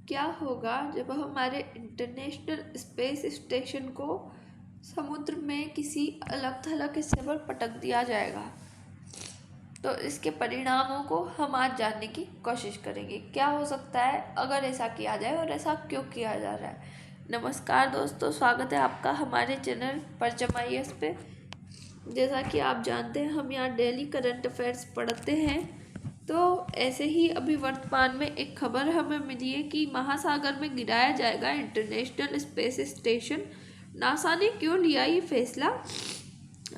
क्या होगा जब हमारे इंटरनेशनल स्पेस स्टेशन को समुद्र में किसी अलग थलग हिस्से पर पटक दिया जाएगा। तो इसके परिणामों को हम आज जानने की कोशिश करेंगे। क्या हो सकता है अगर ऐसा किया जाए और ऐसा क्यों किया जा रहा है। नमस्कार दोस्तों, स्वागत है आपका हमारे चैनल परचम IAS पे। जैसा कि आप जानते हैं, हम यहाँ डेली करंट अफेयर्स पढ़ते हैं। तो ऐसे ही अभी वर्तमान में एक खबर हमें मिली है कि महासागर में गिराया जाएगा इंटरनेशनल स्पेस स्टेशन। नासा ने क्यों लिया ये फैसला,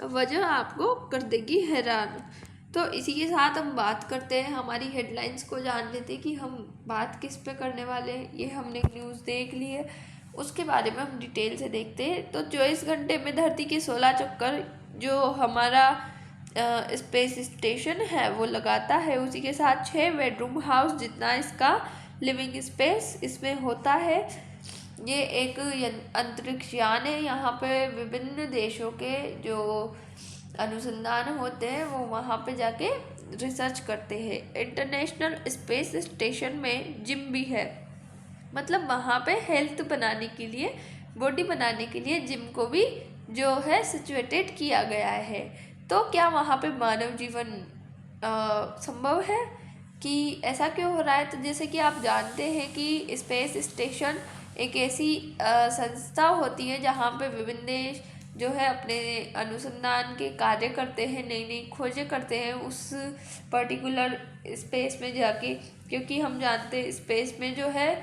वजह आपको कर देगी हैरान। तो इसी के साथ हम बात करते हैं, हमारी हेडलाइंस को जान लेते हैं कि हम बात किस पे करने वाले हैं। ये हमने न्यूज़ देख ली है, उसके बारे में हम डिटेल से देखते हैं। तो 24 घंटे में धरती के 16 चक्कर जो हमारा स्पेस स्टेशन है वो लगाता है। उसी के साथ 6 बेडरूम हाउस जितना इसका लिविंग स्पेस इसमें होता है। ये एक अंतरिक्ष यान है। यहाँ पे विभिन्न देशों के जो अनुसंधान होते हैं वो वहाँ पे जाके रिसर्च करते हैं। इंटरनेशनल स्पेस स्टेशन में जिम भी है, मतलब वहाँ पे हेल्थ बनाने के लिए, बॉडी बनाने के लिए जिम को भी जो है सिचुएटेड किया गया है। तो क्या वहाँ पे मानव जीवन संभव है कि ऐसा क्यों हो रहा है। तो जैसे कि आप जानते हैं कि स्पेस स्टेशन एक ऐसी संस्था होती है जहाँ पे विभिन्न देश जो है अपने अनुसंधान के कार्य करते हैं, नई नई खोजें करते हैं उस पर्टिकुलर स्पेस में जाके। क्योंकि हम जानते हैं स्पेस में जो है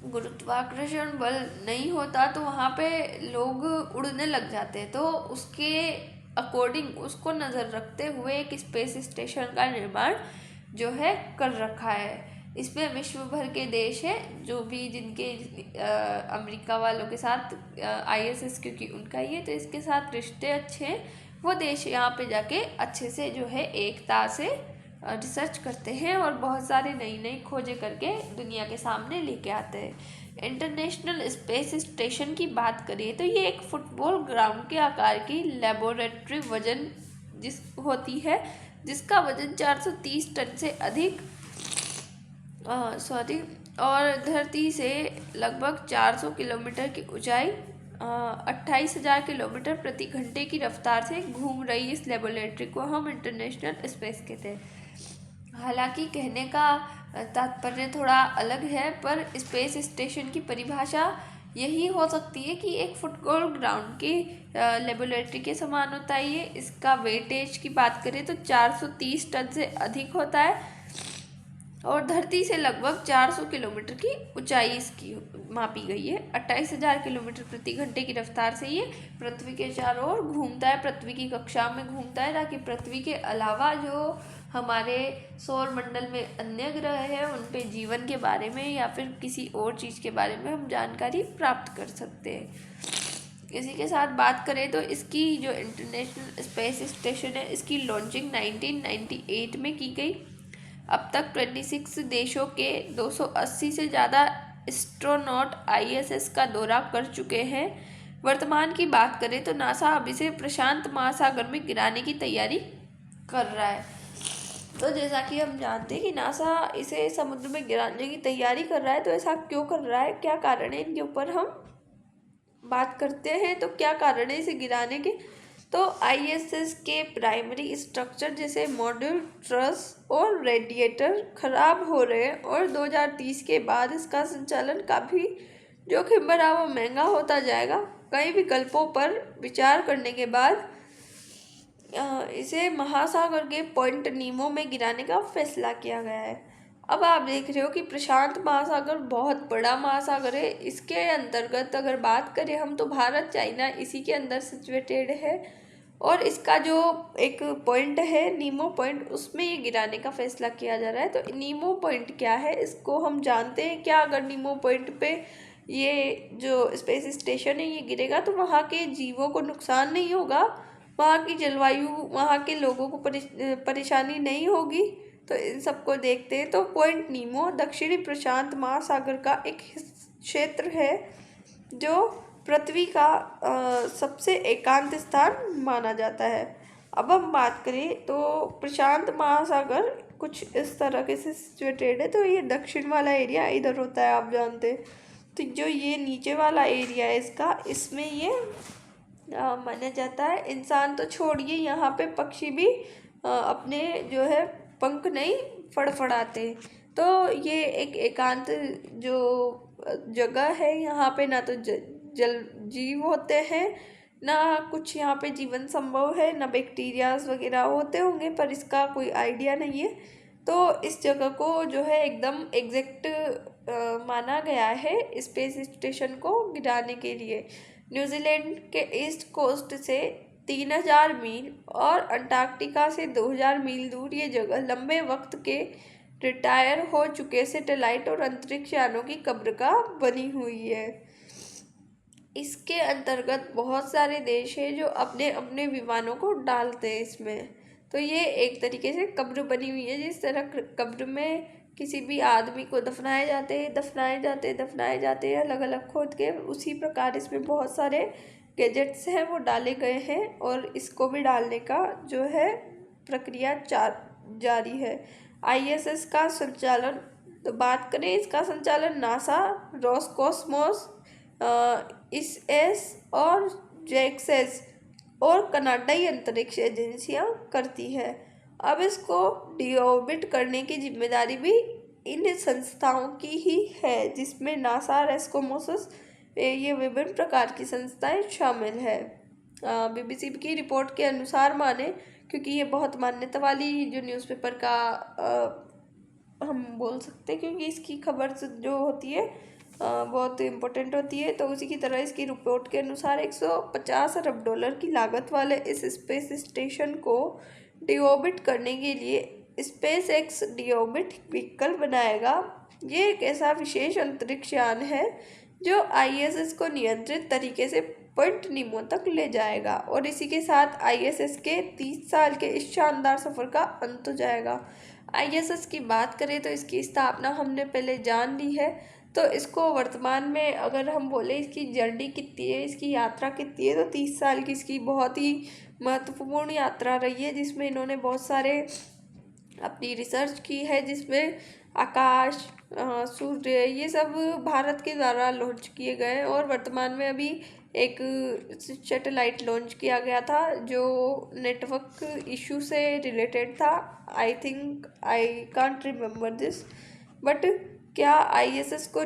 गुरुत्वाकर्षण बल नहीं होता, तो वहाँ पे लोग उड़ने लग जाते हैं। तो उसके अकॉर्डिंग, उसको नज़र रखते हुए एक स्पेस स्टेशन का निर्माण जो है कर रखा है। इसमें विश्व भर के देश है जो भी जिनके अमेरिका वालों के साथ ISS, क्योंकि उनका ही है तो इसके साथ रिश्ते अच्छे हैं, वो देश यहाँ पे जाके अच्छे से जो है एकता से रिसर्च करते हैं और बहुत सारी नई नई खोजें करके दुनिया के सामने लेके आते हैं। इंटरनेशनल स्पेस स्टेशन की बात करिए तो ये एक फुटबॉल ग्राउंड के आकार की लेबोरेटरी वजन होती है, जिसका वजन 430 टन से अधिक और धरती से लगभग 400 किलोमीटर की ऊंचाई 28,000 किलोमीटर प्रति घंटे की रफ्तार से घूम रही इस लेबोरेटरी को हम इंटरनेशनल स्पेस कहते हैं। हालांकि कहने का तात्पर्य थोड़ा अलग है, पर स्पेस स्टेशन की परिभाषा यही हो सकती है कि एक फुटबॉल ग्राउंड की लेबोरेटरी के समान होता है ये। इसका वेटेज की बात करें तो 430 टन से अधिक होता है और धरती से लगभग 400 किलोमीटर की ऊंचाई इसकी मापी गई है। 28,000 किलोमीटर प्रति घंटे की रफ्तार से ये पृथ्वी के चारों ओर घूमता है, पृथ्वी की कक्षा में घूमता है, ताकि पृथ्वी के अलावा जो हमारे सौर मंडल में अन्य ग्रह हैं उन पे जीवन के बारे में या फिर किसी और चीज़ के बारे में हम जानकारी प्राप्त कर सकते हैं। इसी के साथ बात करें तो इसकी जो इंटरनेशनल स्पेस स्टेशन है इसकी लॉन्चिंग 1998 में की गई। अब तक 26 देशों के 280 से ज़्यादा एस्ट्रोनॉट ISS का दौरा कर चुके हैं। वर्तमान की बात करें तो नासा अब इसे प्रशांत महासागर में गिराने की तैयारी कर रहा है। तो जैसा कि हम जानते हैं कि नासा इसे समुद्र में गिराने की तैयारी कर रहा है, तो ऐसा क्यों कर रहा है, क्या कारण है, इनके ऊपर हम बात करते हैं। तो क्या कारण है इसे गिराने के। तो ISS के प्राइमरी स्ट्रक्चर जैसे मॉड्यूल, ट्रस और रेडिएटर खराब हो रहे हैं और 2030 के बाद इसका संचालन काफ़ी जोखिम भरा व महंगा होता जाएगा। कई विकल्पों पर विचार करने के बाद इसे महासागर के पॉइंट नीमो में गिराने का फैसला किया गया है। अब आप देख रहे हो कि प्रशांत महासागर बहुत बड़ा महासागर है। इसके अंतर्गत अगर बात करें हम तो भारत, चाइना इसी के अंदर सिचुएटेड है और इसका जो एक पॉइंट है नीमो पॉइंट, उसमें ये गिराने का फैसला किया जा रहा है। तो नीमो पॉइंट क्या है इसको हम जानते हैं। क्या अगर नीमो पॉइंट पे ये जो स्पेस स्टेशन है ये गिरेगा तो वहाँ के जीवों को नुकसान नहीं होगा, वहाँ की जलवायु, वहाँ के लोगों को परेशानी नहीं होगी। तो इन सबको देखते हैं तो पॉइंट नीमो दक्षिणी प्रशांत महासागर का एक क्षेत्र है जो पृथ्वी का सबसे एकांत स्थान माना जाता है। अब हम बात करें तो प्रशांत महासागर कुछ इस तरीके से सिचुएटेड है। तो ये दक्षिण वाला एरिया इधर होता है, आप जानते हैं। तो जो ये नीचे वाला एरिया है इसका, इसमें ये माना जाता है। इंसान तो छोड़िए, यहाँ पे पक्षी भी अपने जो है पंख नहीं फड़फड़ाते। तो ये एक एकांत जो जगह है, यहाँ पे ना तो जल जीव होते हैं, ना कुछ यहाँ पे जीवन संभव है, ना बैक्टीरियाज वगैरह होते होंगे, पर इसका कोई आइडिया नहीं है। तो इस जगह को जो है एकदम एग्जैक्ट माना गया है स्पेस स्टेशन को गिराने के लिए। न्यूजीलैंड के ईस्ट कोस्ट से 3000 मील और अंटार्कटिका से 2000 मील दूर ये जगह लंबे वक्त के रिटायर हो चुके सैटेलाइट और अंतरिक्ष यानों की कब्र का बनी हुई है। इसके अंतर्गत बहुत सारे देश हैं जो अपने अपने विमानों को डालते हैं इसमें। तो ये एक तरीके से कब्र बनी हुई है। जिस तरह कब्र में किसी भी आदमी को दफनाए जाते हैं अलग अलग खोद के, उसी प्रकार इसमें बहुत सारे गैजेट्स हैं वो डाले गए हैं, और इसको भी डालने का जो है प्रक्रिया जारी है। ISS का संचालन, तो बात करें इसका संचालन नासा, रोसकॉस्मोस, ISS और जैक्सेस और कनाडाई अंतरिक्ष एजेंसियां करती है। अब इसको डिऑर्बिट करने की जिम्मेदारी भी इन संस्थाओं की ही है, जिसमें नासा, रेस्कोमोसस, ये विभिन्न प्रकार की संस्थाएं शामिल है। BBC की रिपोर्ट के अनुसार माने, क्योंकि ये बहुत मान्यता वाली जो न्यूज़पेपर का हम बोल सकते हैं, क्योंकि इसकी खबर जो होती है बहुत इम्पोर्टेंट होती है। तो उसी की तरह इसकी रिपोर्ट के अनुसार 150 अरब डॉलर की लागत वाले इस स्पेस स्टेशन को डिऑर्बिट करने के लिए स्पेस एक्स डिऑर्बिट व्हीकल बनाएगा। ये एक ऐसा विशेष अंतरिक्ष यान है जो ISS को नियंत्रित तरीके से पॉइंट नीमो तक ले जाएगा, और इसी के साथ ISS के 30 साल के इस शानदार सफ़र का अंत हो जाएगा। ISS की बात करें तो इसकी स्थापना हमने पहले जान ली है। तो इसको वर्तमान में अगर हम बोले इसकी जर्नी कितनी है, इसकी यात्रा कितनी है, तो 30 साल की इसकी बहुत ही महत्वपूर्ण यात्रा रही है, जिसमें इन्होंने बहुत सारे अपनी रिसर्च की है, जिसमें आकाश, सूर्य, ये सब भारत के द्वारा लॉन्च किए गए। और वर्तमान में अभी एक सैटेलाइट लॉन्च किया गया था जो नेटवर्क इशू से रिलेटेड था। I can't remember this, but क्या ISS को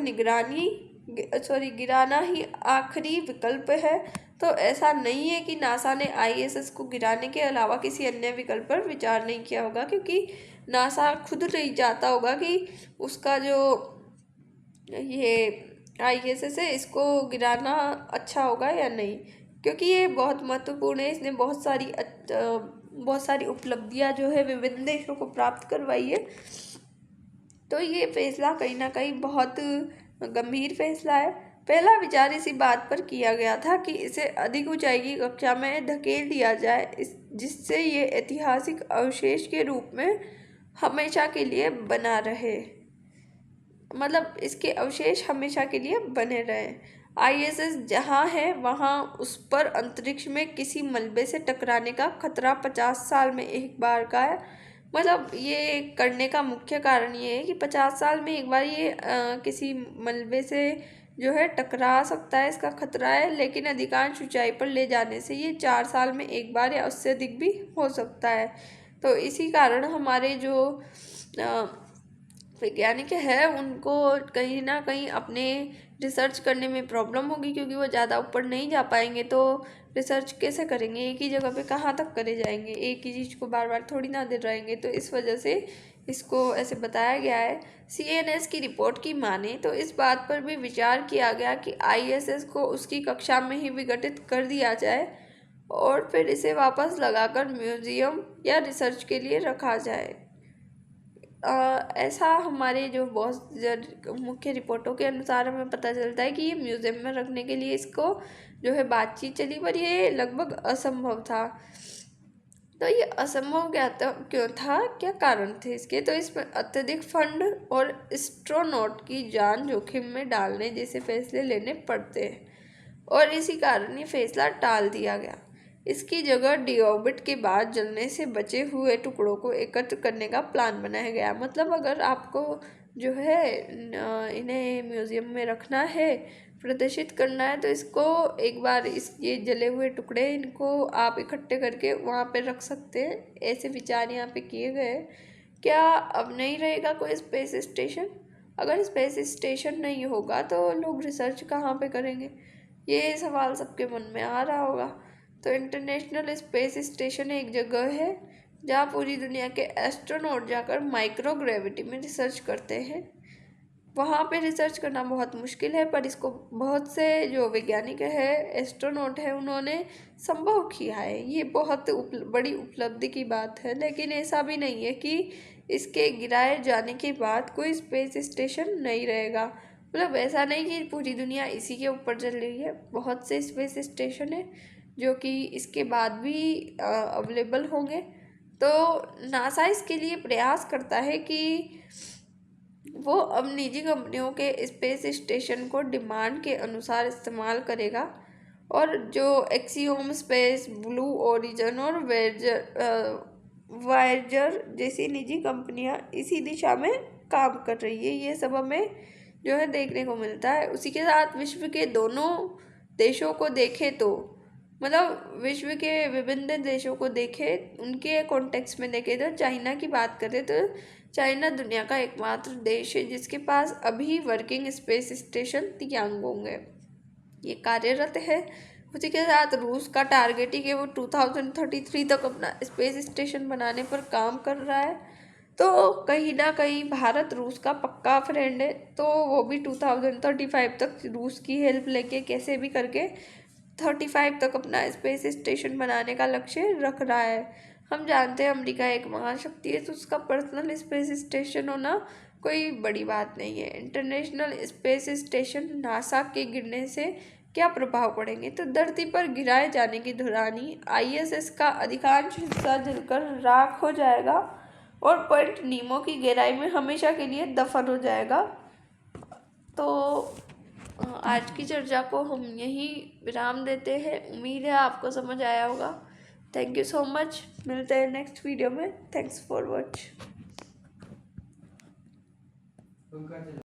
गिराना ही आखिरी विकल्प है? तो ऐसा नहीं है कि नासा ने ISS को गिराने के अलावा किसी अन्य विकल्प पर विचार नहीं किया होगा, क्योंकि नासा खुद नहीं चाहता होगा कि उसका जो ये ISS है इसको गिराना अच्छा होगा या नहीं, क्योंकि ये बहुत महत्वपूर्ण है। इसने बहुत सारी उपलब्धियां जो है विभिन्न देशों को प्राप्त करवाई है। तो ये फैसला कहीं ना कहीं बहुत गंभीर फैसला है। पहला विचार इसी बात पर किया गया था कि इसे अधिक ऊंचाई की कक्षा में धकेल दिया जाए, जिससे ये ऐतिहासिक अवशेष के रूप में हमेशा के लिए बना रहे, मतलब इसके अवशेष हमेशा के लिए बने रहे। ISS जहाँ है वहाँ उस पर अंतरिक्ष में किसी मलबे से टकराने का खतरा 50 साल में एक बार का है। मतलब ये करने का मुख्य कारण ये है कि 50 साल में एक बार ये किसी मलबे से जो है टकरा सकता है, इसका खतरा है। लेकिन अधिकांश ऊंचाई पर ले जाने से ये 4 साल में एक बार या उससे अधिक भी हो सकता है। तो इसी कारण हमारे जो वैज्ञानिक है उनको कहीं ना कहीं अपने रिसर्च करने में प्रॉब्लम होगी, क्योंकि वो ज़्यादा ऊपर नहीं जा पाएंगे। तो रिसर्च कैसे करेंगे, एक ही जगह पे कहाँ तक करे जाएंगे, एक ही चीज़ को बार बार थोड़ी ना दे रहेंगे। तो इस वजह से इसको ऐसे बताया गया है। CNS की रिपोर्ट की माने तो इस बात पर भी विचार किया गया कि ISS को उसकी कक्षा में ही विघटित कर दिया जाए और फिर इसे वापस लगाकर म्यूजियम या रिसर्च के लिए रखा जाए। ऐसा हमारे जो बहुत मुख्य रिपोर्टों के अनुसार हमें पता चलता है कि ये म्यूज़ियम में रखने के लिए इसको जो है बातचीत चली, पर ये लगभग असंभव था। तो ये असंभव क्यों था, क्या कारण थे इसके? तो इसमें अत्यधिक फंड और एस्ट्रोनॉट की जान जोखिम में डालने जैसे फैसले लेने पड़ते हैं, और इसी कारण ये फैसला टाल दिया गया। इसकी जगह डीऑर्बिट के बाद जलने से बचे हुए टुकड़ों को एकत्र करने का प्लान बनाया गया। मतलब अगर आपको जो है इन्हें म्यूज़ियम में रखना है, प्रदर्शित करना है, तो इसको एक बार ये जले हुए टुकड़े इनको आप इकट्ठे करके वहाँ पे रख सकते हैं। ऐसे विचार यहाँ पे किए गए। क्या अब नहीं रहेगा कोई स्पेस स्टेशन? अगर स्पेस स्टेशन नहीं होगा तो लोग रिसर्च कहाँ पे करेंगे? ये सवाल सबके मन में आ रहा होगा। तो इंटरनेशनल स्पेस स्टेशन एक जगह है जहाँ पूरी दुनिया के एस्ट्रोनॉट जाकर माइक्रोग्रेविटी में रिसर्च करते हैं। वहाँ पे रिसर्च करना बहुत मुश्किल है, पर इसको बहुत से जो वैज्ञानिक है, एस्ट्रोनॉट है, उन्होंने संभव किया है। ये बहुत बड़ी उपलब्धि की बात है। लेकिन ऐसा भी नहीं है कि इसके गिराए जाने के बाद कोई स्पेस स्टेशन नहीं रहेगा। मतलब ऐसा नहीं कि पूरी दुनिया इसी के ऊपर चल रही है। बहुत से स्पेस स्टेशन है जो कि इसके बाद भी अवेलेबल होंगे। तो नासा इसके लिए प्रयास करता है कि वो अब निजी कंपनियों के स्पेस स्टेशन को डिमांड के अनुसार इस्तेमाल करेगा, और जो एक्सियोम स्पेस, ब्लू ओरिजिन और वायेजर जैसी निजी कंपनियां इसी दिशा में काम कर रही है। ये सब हमें जो है देखने को मिलता है। उसी के साथ विश्व के दोनों देशों को देखें तो, मतलब विश्व के विभिन्न देशों को देखें, उनके कॉन्टेक्स्ट में देखें तो चाइना की बात करें तो चाइना दुनिया का एकमात्र देश है जिसके पास अभी वर्किंग स्पेस स्टेशन तियांगोंग है, ये कार्यरत है। उसी के साथ रूस का टारगेट ही कि वो 2033 तक अपना स्पेस स्टेशन बनाने पर काम कर रहा है। तो कहीं ना कहीं भारत रूस का पक्का फ्रेंड है, तो वो भी 2035 तक रूस की हेल्प लेके कैसे भी करके 35 तक अपना स्पेस स्टेशन बनाने का लक्ष्य रख रहा है। हम जानते हैं अमेरिका एक महाशक्ति है, तो उसका पर्सनल स्पेस स्टेशन होना कोई बड़ी बात नहीं है। इंटरनेशनल स्पेस स्टेशन नासा के गिरने से क्या प्रभाव पड़ेंगे? तो धरती पर गिराए जाने की दौरान ही ISS का अधिकांश हिस्सा जलकर राख हो जाएगा और पॉइंट नीमो की गहराई में हमेशा के लिए दफन हो जाएगा। तो आज की चर्चा को हम यहीं विराम देते हैं। उम्मीद है आपको समझ आया होगा। Thank you so much. मिलते हैं नेक्स्ट वीडियो में। Thanks for watch.